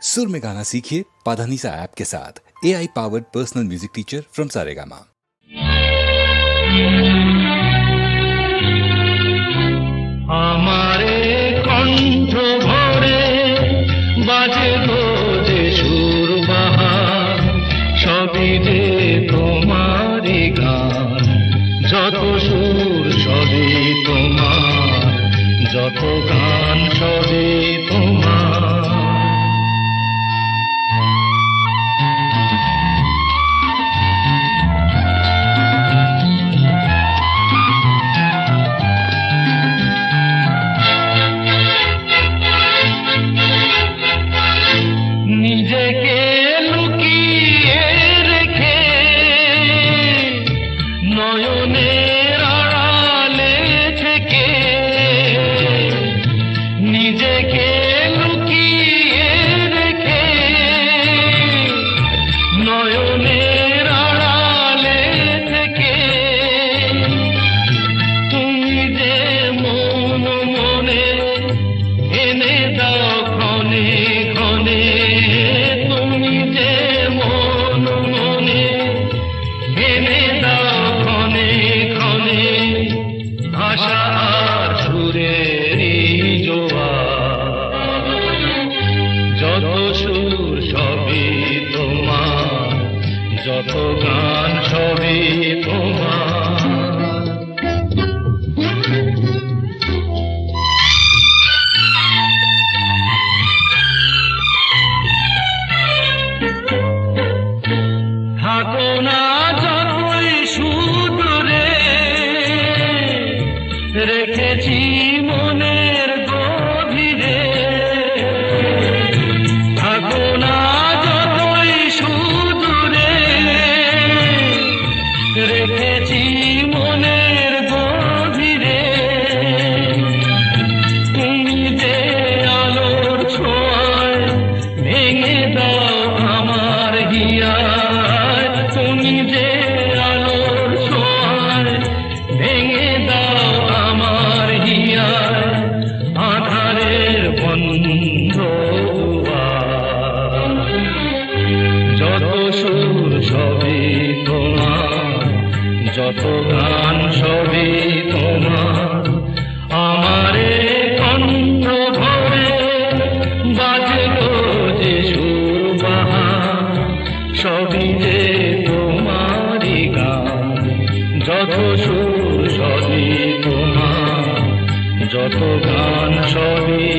सुर में गाना सीखिए पाधानीसा ऐप के साथ। AI powered personal music teacher from Saregama. हमारे कंठ भरे बाजे तो जे सुर बाहार सभी जे तुम्हारी गान যত সুর সবই তোমার যত গান সবই তোমার নিজেকে লুকিয়ে রেখে নয়নের আড়ালে থেকে নিজেকে লুকিয়ে রেখে নয়নের আড়ালে থেকে তুমি যে মন মনে এনে দাও ক্ষণে ক্ষণে তুমি যে মন মনে এনে দাও ক্ষণে ক্ষণে ভাষা আর সুরেরই জোয়ার যত সুর সবই তোমার যত গান সবই তোমার থাকো না যতই সুদূরে রেখেছি মনের গভীরে থাকো না যতই সুদূরে রেখেছি মনের গভীরে তুমি যে আলোর ছোঁয়ায় ভেঙে দাও আমার হিয়ায় তুমি যে আলোর ছোঁয়ায় ভেঙে দাও আমার হিয়ায় আধারের বন্ধ দুয়ার যত সুর সবই তোমার যত গান সবই তোমার আমারে কণ্ঠ ভরে বাজলো যে সুর বাহার সবই যে তোমারই গান যত সুর সবই তোমার যত গান সবই